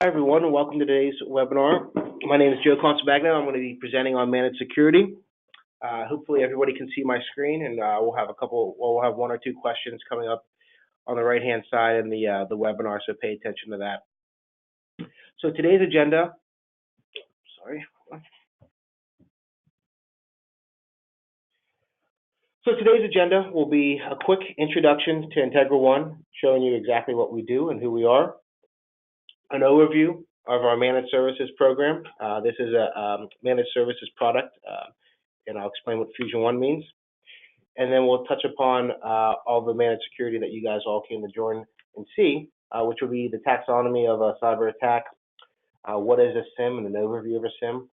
Hi, everyone, and welcome to today's webinar. My name is Joe Consobagno. I'm going to be presenting on managed security. Hopefully, everybody can see my screen, and we'll have one or two questions coming up on the right-hand side in the webinar, so pay attention to that. So today's agenda, will be a quick introduction to IntegraONE, showing you exactly what we do and who we are, an overview of our managed services program. This is a managed services product, and I'll explain what FusionONE means. And then we'll touch upon all the managed security that you guys all came to join and see, which will be the taxonomy of a cyber attack, what is a SIEM and an overview of a SIEM,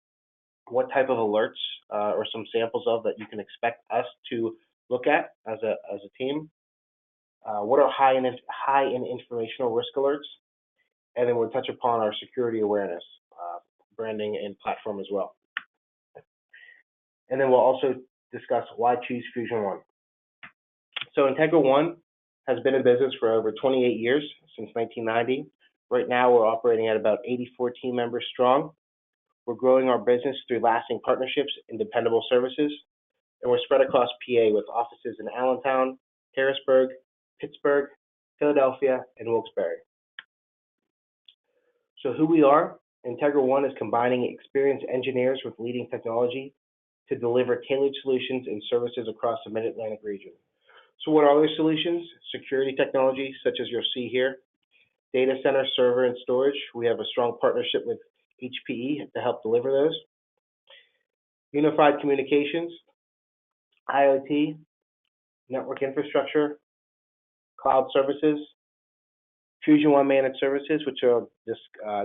what type of alerts or some samples of that you can expect us to look at as a team, what are high in informational risk alerts, and then we'll touch upon our security awareness, branding and platform as well. And then we'll also discuss why choose FusionONE. So IntegraONE has been in business for over 28 years, since 1990. Right now, we're operating at about 84 team members strong. We're growing our business through lasting partnerships and dependable services. And we're spread across PA with offices in Allentown, Harrisburg, Pittsburgh, Philadelphia, and Wilkes-Barre. So who we are, IntegraONE is combining experienced engineers with leading technology to deliver tailored solutions and services across the Mid-Atlantic region. So what are those solutions? Security technology, such as you'll see here. Data center, server, and storage. We have a strong partnership with HPE to help deliver those. Unified communications, IoT, network infrastructure, cloud services, FusionONE managed services, which I'll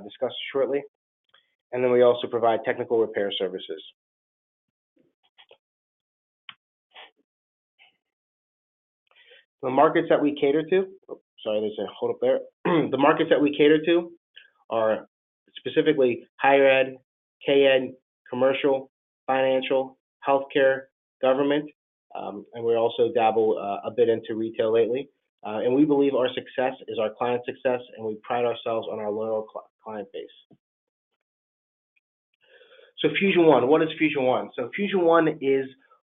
discuss shortly. And then we also provide technical repair services. The markets that we cater to, there's a hold up there. The markets that we cater to are specifically higher ed, K-ed, commercial, financial, healthcare, government, and we also dabble a bit into retail lately. And we believe our success is our client success, and we pride ourselves on our loyal client base. So FusionONE, what is FusionONE? So FusionONE is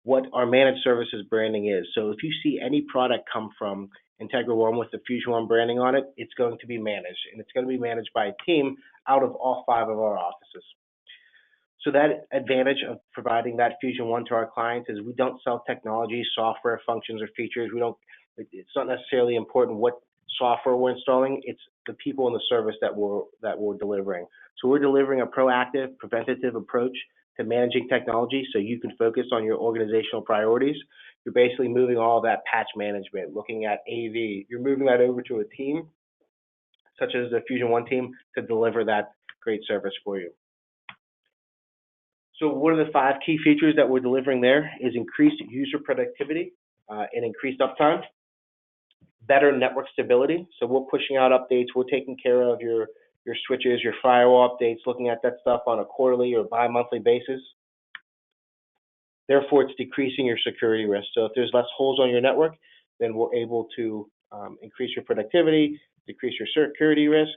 what our managed services branding is. So if you see any product come from IntegraONE with the FusionONE branding on it, it's going to be managed, and it's going to be managed by a team out of all 5 of our offices. So that advantage of providing that FusionONE to our clients is we don't sell technology, software, functions, or features. It's not necessarily important what software we're installing. It's the people and the service that we're delivering. So we're delivering a proactive, preventative approach to managing technology so you can focus on your organizational priorities. You're basically moving all that patch management, looking at AV. You're moving that over to a team, such as the FusionONE team, to deliver that great service for you. So one of the 5 key features that we're delivering there is increased user productivity and increased uptime, better network stability. So we're pushing out updates. We're taking care of your switches, your firewall updates, looking at that stuff on a quarterly or bi-monthly basis. Therefore, it's decreasing your security risk. So if there's less holes on your network, then we're able to increase your productivity, decrease your security risk,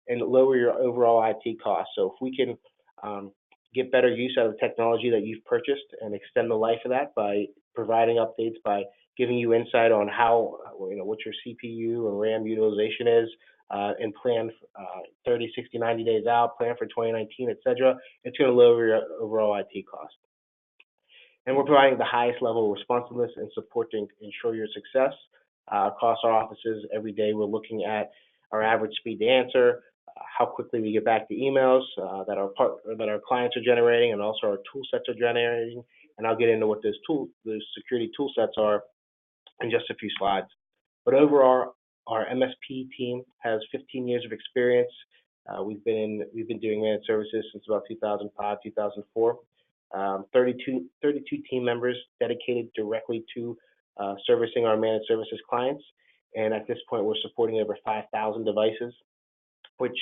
and lower your overall IT costs. So if we can get better use out of the technology that you've purchased and extend the life of that by providing updates, by giving you insight on how, what your CPU and RAM utilization is, and plan 30, 60, 90 days out, plan for 2019, etc. It's going to lower your overall IT cost. And we're providing the highest level of responsiveness and support to ensure your success across our offices. Every day we're looking at our average speed to answer, how quickly we get back to emails that our clients are generating, and also our tool sets are generating. And I'll get into what those security tool sets are in just a few slides. But overall, our MSP team has 15 years of experience. We've been doing managed services since about 2005, 2004. 32 team members dedicated directly to servicing our managed services clients. And at this point, we're supporting over 5,000 devices, which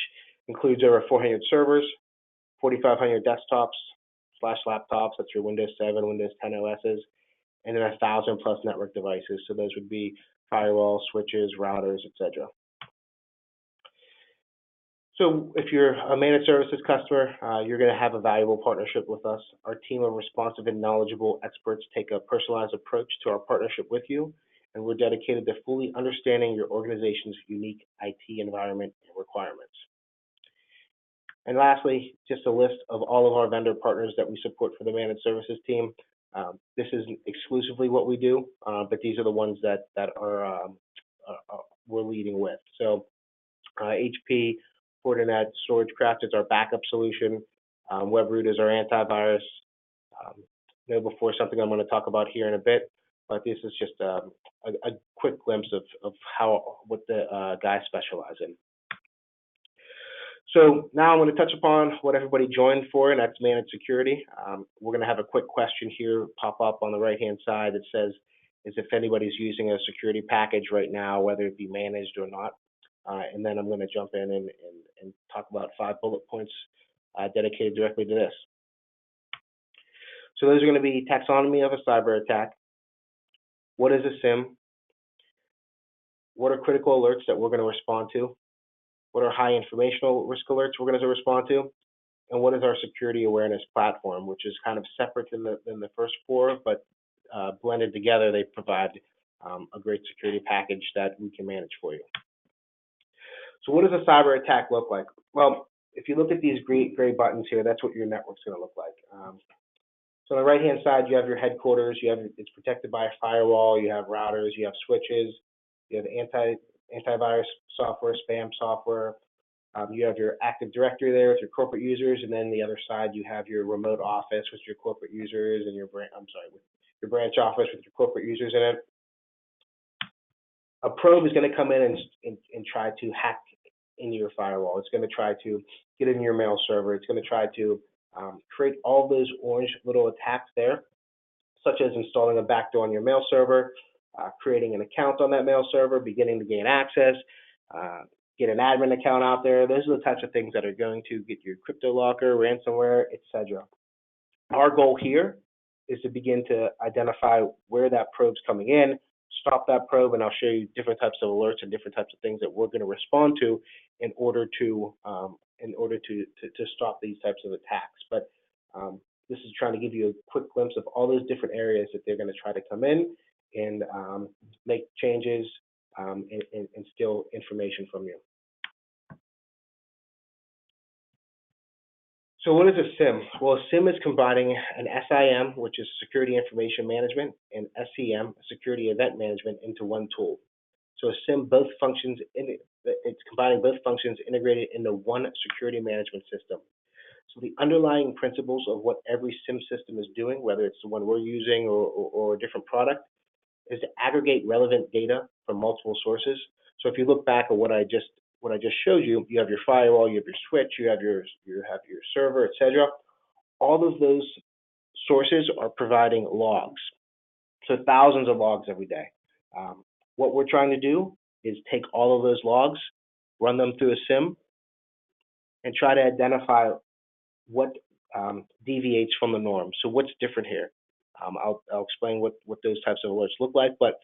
includes over 400 servers, 4,500 desktops/laptops, that's your Windows 7, Windows 10 OSs, and then 1,000 plus network devices. So those would be firewalls, switches, routers, etc. So if you're a managed services customer, you're going to have a valuable partnership with us. Our team of responsive and knowledgeable experts take a personalized approach to our partnership with you, and we're dedicated to fully understanding your organization's unique IT environment and requirements. And lastly, just a list of all of our vendor partners that we support for the managed services team. This isn't exclusively what we do, but these are the ones that we're leading with. So HP, Fortinet, StorageCraft is our backup solution. Webroot is our antivirus. Know4 something I'm going to talk about here in a bit, but this is just a quick glimpse of what the guys specialize in. So now I'm going to touch upon what everybody joined for, and that's managed security. We're going to have a quick question here pop up on the right-hand side that says, if anybody's using a security package right now, whether it be managed or not. And then I'm going to jump in and talk about 5 bullet points dedicated directly to this. So those are going to be taxonomy of a cyber attack. What is a SIEM? What are critical alerts that we're going to respond to? What are high informational risk alerts we're going to respond to? And what is our security awareness platform, which is kind of separate than the first 4, but blended together, they provide a great security package that we can manage for you. So what does a cyber attack look like? Well, if you look at these gray buttons here, that's what your network's going to look like. So on the right-hand side, you have your headquarters. It's protected by a firewall. You have routers. You have switches. You have antivirus software, spam software. You have your Active Directory there with your corporate users, and then the other side you have your remote office with your corporate users and your branch office with your corporate users in it. A probe is going to come in and try to hack into your firewall. It's going to try to get in your mail server. It's going to try to create all those orange little attacks there, such as installing a backdoor on your mail server, creating an account on that mail server, beginning to gain access, get an admin account out there. Those are the types of things that are going to get your crypto locker, ransomware, etc. Our goal here is to begin to identify where that probe's coming in, stop that probe, and I'll show you different types of alerts and different types of things that we're going to respond to in order to stop these types of attacks. But this is trying to give you a quick glimpse of all those different areas that they're going to try to come in and make changes and steal information from you. So what is a SIEM? Well, a SIEM is combining an SIM, which is Security Information Management, and SEM, Security Event Management, into one tool. So a SIEM, it's combining both functions integrated into one security management system. So the underlying principles of what every SIEM system is doing, whether it's the one we're using or a different product, is to aggregate relevant data from multiple sources. So if you look back at what I just showed you, you have your firewall, you have your switch, you have your server, etc. All of those sources are providing logs. So thousands of logs every day. What we're trying to do is take all of those logs, run them through a SIEM, and try to identify what deviates from the norm. So what's different here? I'll explain what those types of alerts look like, but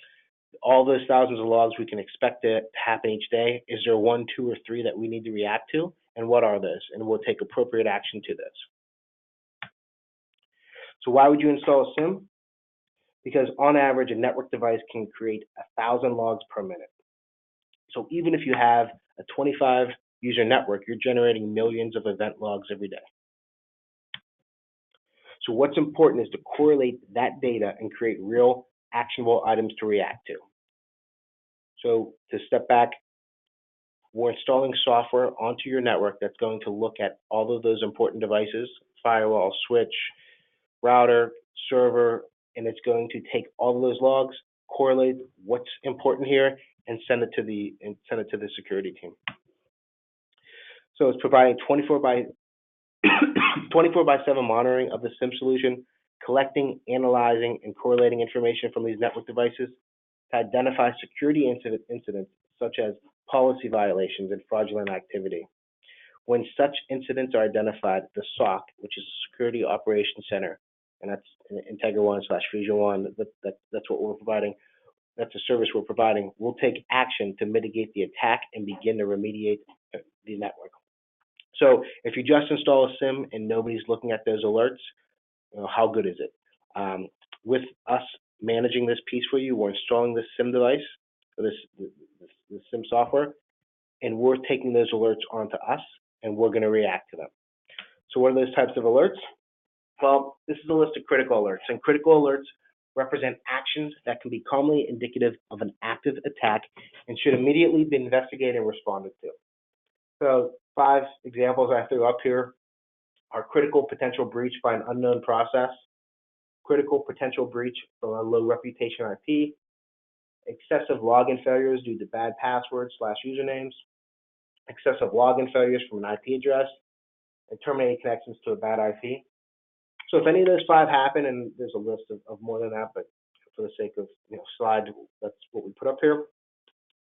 all those thousands of logs we can expect to happen each day. Is there 1, 2, or 3 that we need to react to? And what are those? And we'll take appropriate action to this. So why would you install a SIEM? Because on average, a network device can create 1,000 logs per minute. So even if you have a 25 user network, you're generating millions of event logs every day. So what's important is to correlate that data and create real actionable items to react to. So to step back, we're installing software onto your network that's going to look at all of those important devices, firewall, switch, router, server, and it's going to take all of those logs, correlate what's important here, and send it to the security team. So it's providing 24/7 monitoring of the SIEM solution, collecting, analyzing, and correlating information from these network devices to identify security incidents such as policy violations and fraudulent activity. When such incidents are identified, the SOC, which is a Security Operations Center, and that's IntegraONE/FusionONE, that's what we're providing, that's a service we're providing, will take action to mitigate the attack and begin to remediate the network. So if you just install a SIEM and nobody's looking at those alerts, how good is it? With us managing this piece for you, we're installing this SIEM device, or this SIEM software, and we're taking those alerts onto us, and we're going to react to them. So what are those types of alerts? Well, this is a list of critical alerts, and critical alerts represent actions that can be commonly indicative of an active attack and should immediately be investigated and responded to. So 5 examples I threw up here are critical potential breach by an unknown process, critical potential breach from a low reputation IP, excessive login failures due to bad passwords / usernames, excessive login failures from an IP address, and terminated connections to a bad IP. So if any of those 5 happen, and there's a list of more than that, but for the sake of slide, that's what we put up here,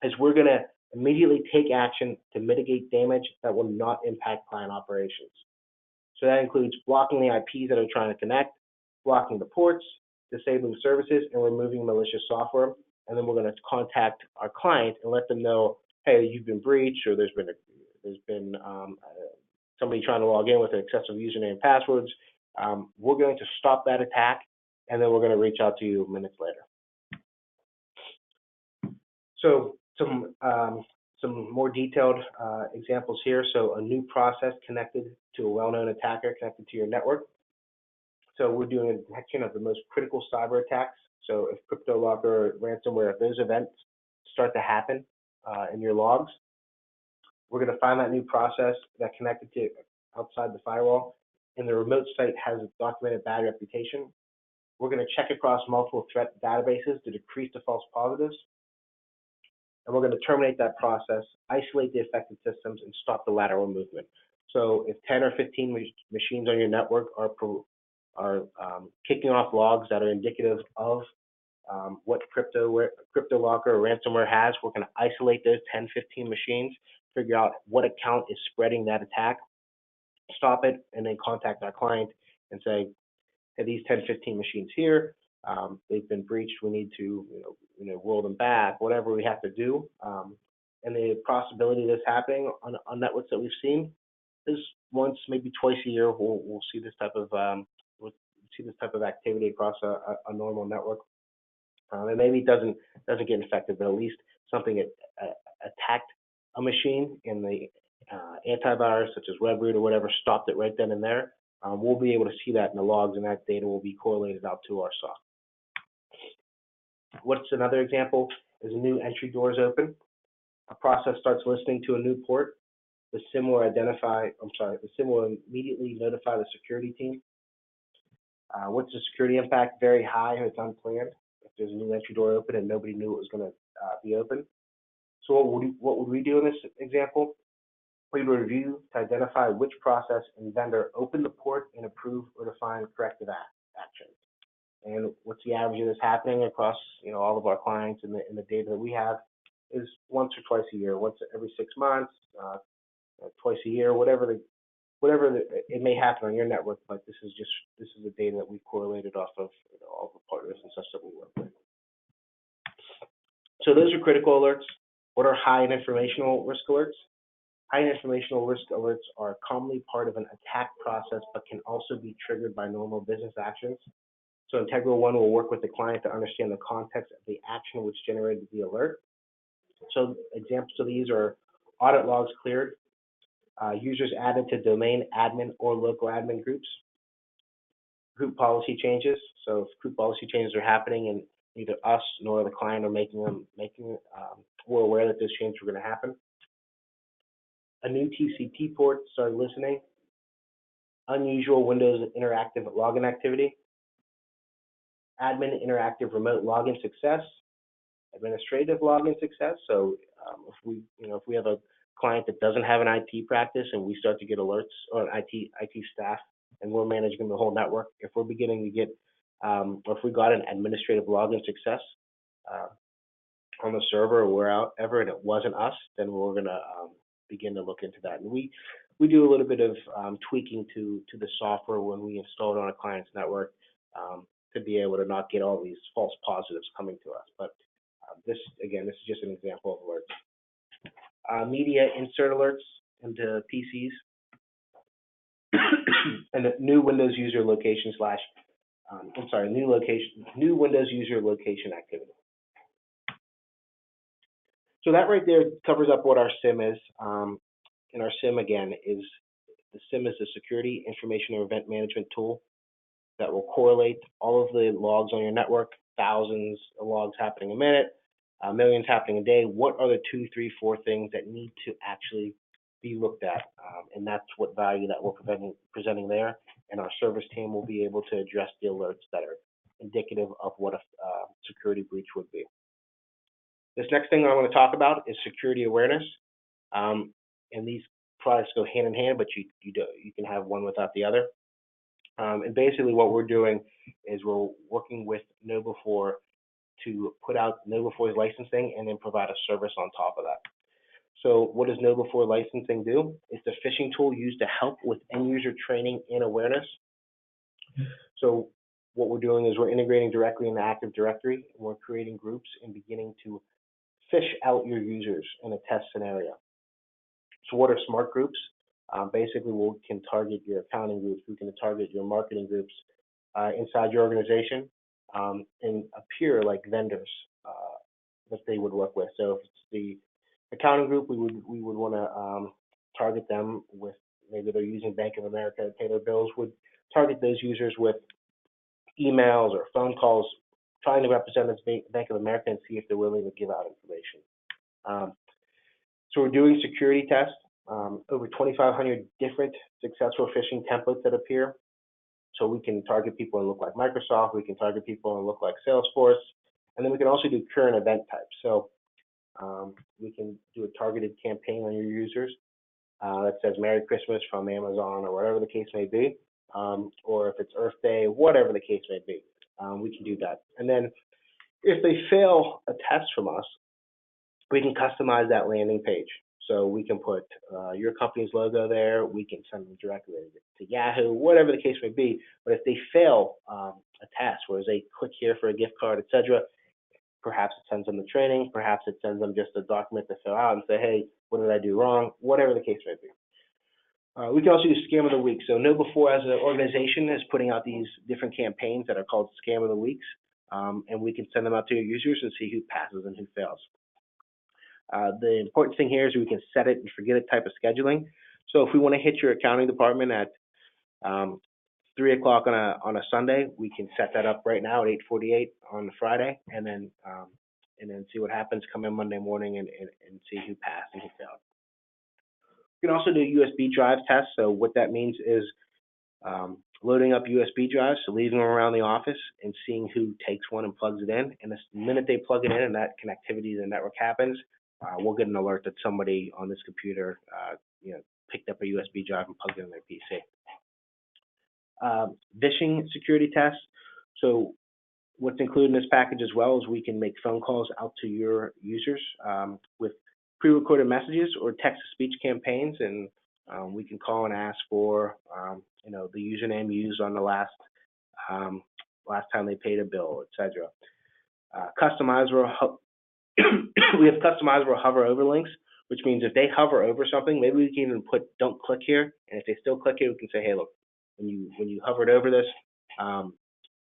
is we're going to immediately take action to mitigate damage that will not impact client operations. So that includes blocking the IPs that are trying to connect, blocking the ports, disabling services, and removing malicious software. And then we're going to contact our client and let them know, hey, you've been breached, or there's been somebody trying to log in with an excessive username and passwords. We're going to stop that attack, and then we're going to reach out to you minutes later. So some more detailed examples here. So a new process connected to a well-known attacker connected to your network. So we're doing a detection of the most critical cyber attacks. So if CryptoLocker or ransomware, if those events start to happen in your logs, we're going to find that new process that connected to outside the firewall, and the remote site has a documented bad reputation. We're going to check across multiple threat databases to decrease the false positives. And we're going to terminate that process, isolate the affected systems, and stop the lateral movement. So if 10 or 15 machines on your network are kicking off logs that are indicative of what CryptoLocker or ransomware has, we're going to isolate those 10, 15 machines, figure out what account is spreading that attack, stop it, and then contact our client and say, hey, these 10, 15 machines here, they've been breached. We need to, roll them back, whatever we have to do. And the possibility of this happening on networks that we've seen is once, maybe twice a year, we'll see this type of activity across a normal network. And maybe it doesn't get infected, but at least something attacked a machine, and the antivirus, such as Webroot or whatever, stopped it right then and there. We'll be able to see that in the logs, and that data will be correlated out to our SOC. What's another example is a new entry door is open. A process starts listening to a new port. The SIEM will immediately notify the security team. What's the security impact? Very high if it's unplanned. If there's a new entry door open and nobody knew it was going to be open. So what would we do in this example? We would review to identify which process and vendor opened the port and approve or define corrective actions. And what's the average of this happening across all of our clients and the data that we have is once or twice a year, once every 6 months, twice a year, whatever it may happen on your network. But this is the data that we've correlated off of all the partners and such that we work with. So those are critical alerts. What are high and informational risk alerts? High and informational risk alerts are commonly part of an attack process, but can also be triggered by normal business actions. So IntegraONE will work with the client to understand the context of the action which generated the alert. So examples of these are audit logs cleared, users added to domain admin or local admin groups, group policy changes. So if group policy changes are happening and neither us nor the client are we're aware that those changes were going to happen. A new TCP port started listening. Unusual Windows interactive login activity. Admin interactive remote login success. Administrative login success. So if we have a client that doesn't have an IT practice and we start to get alerts, or an IT staff, and we're managing the whole network, if we're beginning to get, or if we got an administrative login success on the server or wherever, and it wasn't us, then we're going to begin to look into that. And we do a little bit of tweaking to the software when we install it on a client's network to be able to not get all these false positives coming to us. But this is just an example of alerts. Media insert alerts into PCs. and a new Windows user location slash, new Windows user location activity. So that right there covers up what our SIEM is. And our SIEM, again, is the SIEM is the Security Information or Event Management tool that will correlate all of the logs on your network, thousands of logs happening a minute, millions happening a day. What are the 2, 3, 4 things that need to actually be looked at? And that's what value that we're presenting there. And our service team will be able to address the alerts that are indicative of what a security breach would be. This next thing I want to talk about is security awareness. And these products go hand in hand, but you can have one without the other. And basically what we're doing is we're working with KnowBe4 to put out KnowBe4's licensing and then provide a service on top of that. So what does KnowBe4 licensing do? It's a phishing tool used to help with end user training and awareness. So what we're doing is we're integrating directly in the Active Directory, and we're creating groups and beginning to fish out your users in a test scenario. So what are smart groups? Basically, we can target your accounting groups, we can target your marketing groups inside your organization and appear like vendors that they would work with. So if it's the accounting group, we would want to target them with, maybe they're using Bank of America to pay their bills, would target those users with emails or phone calls, trying to represent Bank of America and see if they're willing to give out information. So we're doing security tests, over 2,500 different successful phishing templates that appear. So we can target people and look like Microsoft, we can target people and look like Salesforce, and then we can also do current event types. So we can do a targeted campaign on your users that says Merry Christmas from Amazon or whatever the case may be, or if it's Earth Day, whatever the case may be, we can do that. And then if they fail a test from us, we can customize that landing page. So we can put your company's logo there, we can send them directly to Yahoo, whatever the case may be. But if they fail a test, where they click here for a gift card, etc., perhaps it sends them the training, perhaps it sends them just a document to fill out and say, hey, what did I do wrong? Whatever the case may be. We can also do Scam of the Week. So KnowBe4 as an organization is putting out these different campaigns that are called Scam of the Weeks, and we can send them out to your users and see who passes and who fails. The important thing here is we can set it and forget it type of scheduling. So if we want to hit your accounting department at 3 o'clock on a Sunday, we can set that up right now at 8:48 on Friday, and then see what happens. Come in Monday morning and see who passed and who failed. You can also do USB drive tests. So what that means is loading up USB drives, so leaving them around the office and seeing who takes one and plugs it in. And the minute they plug it in and that connectivity to the network happens, we'll get an alert that somebody on this computer picked up a USB drive and plugged it in their PC. Phishing security tests. So what's included in this package as well is we can make phone calls out to your users with pre-recorded messages or text-to-speech campaigns, and we can call and ask for the username used on the last time they paid a bill, etc. Customizable. We have customizable hover over links, which means if they hover over something, maybe we can even put "don't click here," and if they still click it, we can say, "Hey, look, when you hovered over this,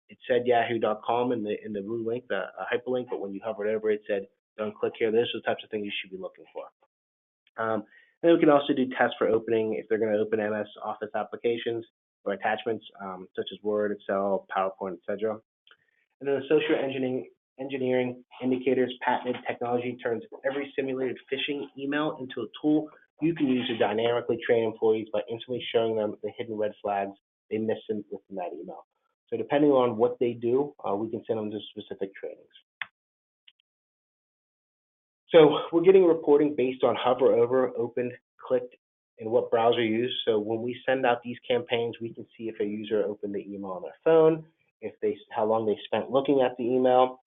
it said yahoo.com in the blue link, the hyperlink, but when you hovered over it said don't click here." Those are the types of things you should be looking for. And then we can also do tests for opening if they're going to open MS Office applications or attachments such as Word, Excel, PowerPoint, etc. And then the social engineering indicators patented technology turns every simulated phishing email into a tool you can use to dynamically train employees by instantly showing them the hidden red flags they missed within that email. So depending on what they do, we can send them to specific trainings. So we're getting reporting based on hover over, opened, clicked, and what browser used. So when we send out these campaigns, we can see if a user opened the email on their phone, how long they spent looking at the email,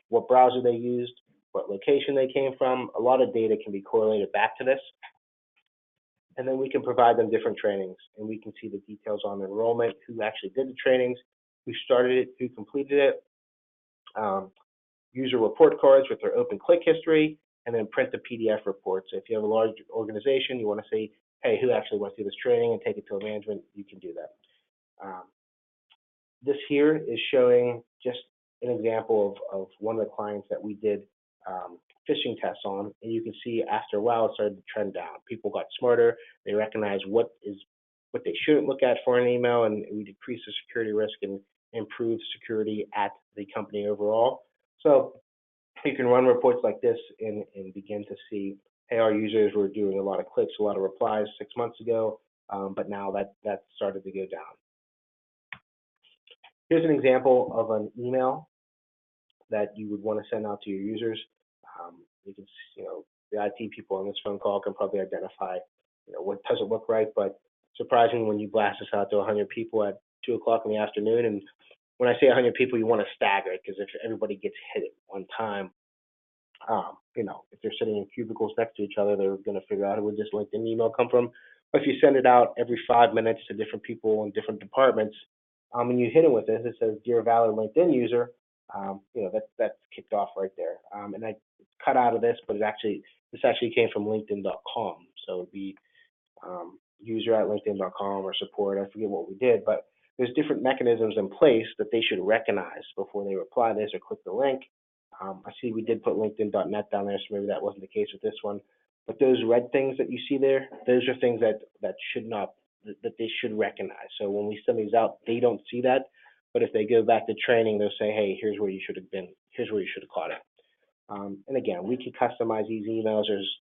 what browser they used, what location they came from. A lot of data can be correlated back to this. And then we can provide them different trainings, and we can see the details on enrollment, who actually did the trainings, who started it, who completed it, user report cards with their open click history, and then print the PDF report. So if you have a large organization, you want to say, hey, who actually went through this training and take it to a management, you can do that. This here is showing just an example of one of the clients that we did phishing tests on, and you can see after a while it started to trend down. People got smarter. They recognized what they shouldn't look at for an email, and we decreased the security risk and improved security at the company overall. So you can run reports like this and begin to see, hey, our users were doing a lot of clicks, a lot of replies 6 months ago, but now that started to go down. Here's an example of an email that you would want to send out to your users. You can, the IT people on this phone call can probably identify, what doesn't look right, but surprisingly, when you blast this out to 100 people at 2 o'clock in the afternoon, and when I say 100 people, you want to stagger it, because if everybody gets hit at one time, if they're sitting in cubicles next to each other, they're going to figure out where this LinkedIn email come from. But if you send it out every 5 minutes to different people in different departments, and you hit them with this, it says, "Dear valid LinkedIn user," that's kicked off right there. And I cut out of this, but this actually came from LinkedIn.com. So it'd be user@linkedin.com or support. I forget what we did, but there's different mechanisms in place that they should recognize before they reply this or click the link. I see we did put LinkedIn.net down there, so maybe that wasn't the case with this one. But those red things that you see there, those are things that they should recognize. So when we send these out, they don't see that. But if they go back to training, they'll say, hey, here's where you should have been. Here's where you should have caught it. And again, we can customize these emails. There's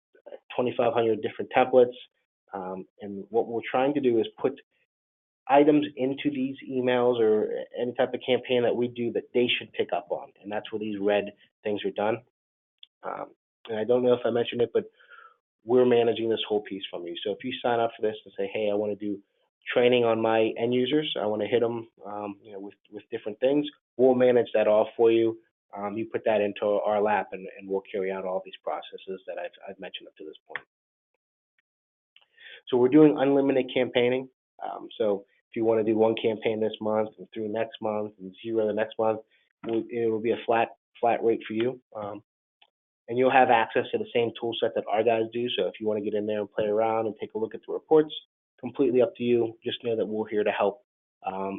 2,500 different templates. And what we're trying to do is put items into these emails or any type of campaign that we do that they should pick up on. And that's where these red things are done. And I don't know if I mentioned it, but we're managing this whole piece from you. So if you sign up for this and say, hey, I want to do training on my end users, I want to hit them with different things, we'll manage that all for you. You put that into our lap, and we'll carry out all these processes that I've mentioned up to this point. So we're doing unlimited campaigning. So if you want to do one campaign this month and through next month and 0 the next month, it will be a flat rate for you. And you'll have access to the same tool set that our guys do. So if you want to get in there and play around and take a look at the reports, completely up to you. Just know that we're here to help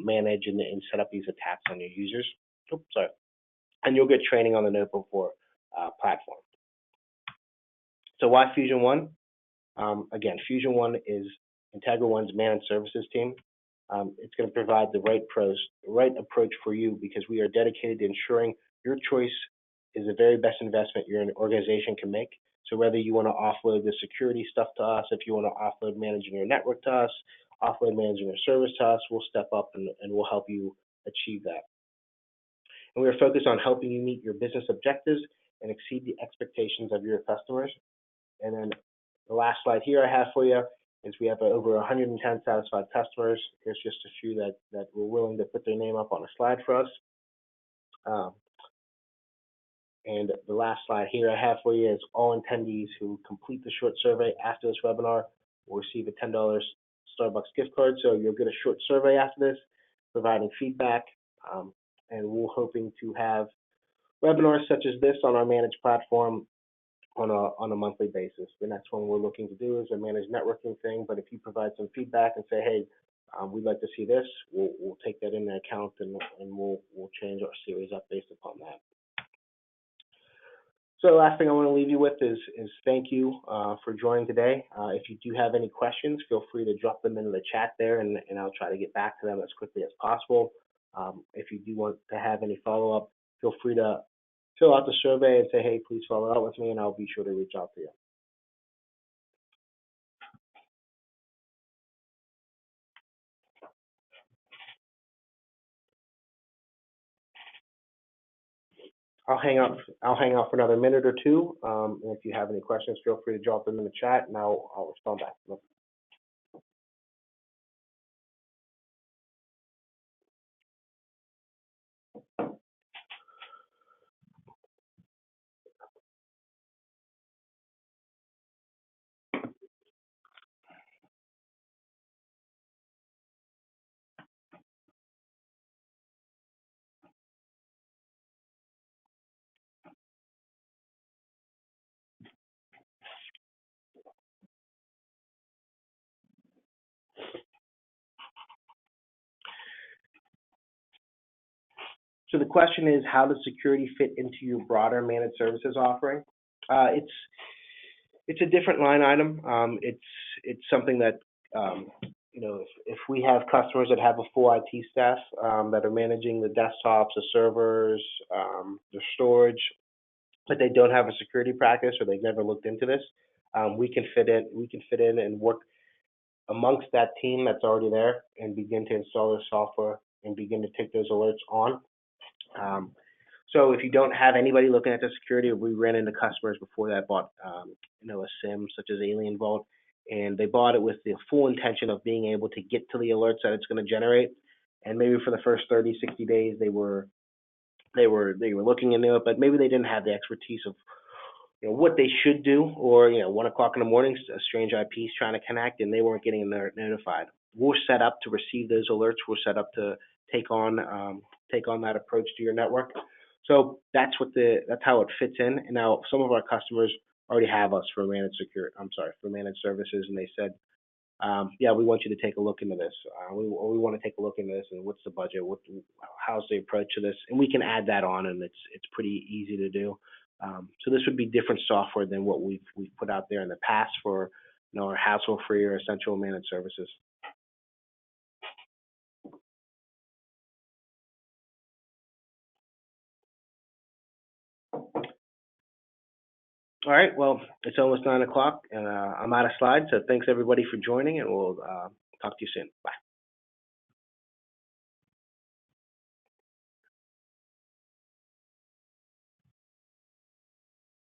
manage and set up these attacks on your users. Oops, sorry. And you'll get training on the Notebook 4 platform. So why FusionONE? Again, FusionONE is IntegraONE's managed services team. It's going to provide the right approach for you, because we are dedicated to ensuring your choice is the very best investment your organization can make. So whether you want to offload the security stuff to us, if you want to offload managing your network to us, offload managing your service to us, we'll step up and we'll help you achieve that. And we are focused on helping you meet your business objectives and exceed the expectations of your customers. And then the last slide here I have for you is we have over 110 satisfied customers. Here's just a few that were willing to put their name up on a slide for us. And the last slide here I have for you is all attendees who complete the short survey after this webinar will receive a $10 Starbucks gift card. So you'll get a short survey after this, providing feedback. And we're hoping to have webinars such as this on our managed platform on a monthly basis. The next one we're looking to do is a managed networking thing. But if you provide some feedback and say, hey, we'd like to see this, we'll take that into account, and we'll change our series up based upon that. So the last thing I want to leave you with is thank you for joining today. If you do have any questions, feel free to drop them into the chat there, and I'll try to get back to them as quickly as possible. If you do want to have any follow-up, feel free to fill out the survey and say, hey, please follow up with me, and I'll be sure to reach out to you. I'll hang out for another minute or two. And if you have any questions, feel free to drop them in the chat, and I'll respond back to them. So the question is, how does security fit into your broader managed services offering? It's a different line item. It's something that if we have customers that have a full IT staff that are managing the desktops, the servers, the storage, but they don't have a security practice or they've never looked into this, we can fit in. We can fit in and work amongst that team that's already there and begin to install the software and begin to take those alerts on. So if you don't have anybody looking at the security, we ran into customers before that bought a SIEM such as Alien Vault, and they bought it with the full intention of being able to get to the alerts that it's going to generate. And maybe for the first 30, 60 days, they were looking into it, but maybe they didn't have the expertise of what they should do, or 1 o'clock in the morning, a strange IP is trying to connect, and they weren't getting notified. We're set up to receive those alerts. We're set up to take on that approach to your network. So that's how it fits in. And now some of our customers already have us for managed services, and they said, yeah, we want you to take a look into this. We want to take a look into this, and what's the budget? How's the approach to this? And we can add that on, and it's pretty easy to do. So this would be different software than what we've put out there in the past for our hassle-free or essential managed services. All right, well, it's almost 9 o'clock, and I'm out of slides, so thanks everybody for joining, and we'll talk to you soon. Bye.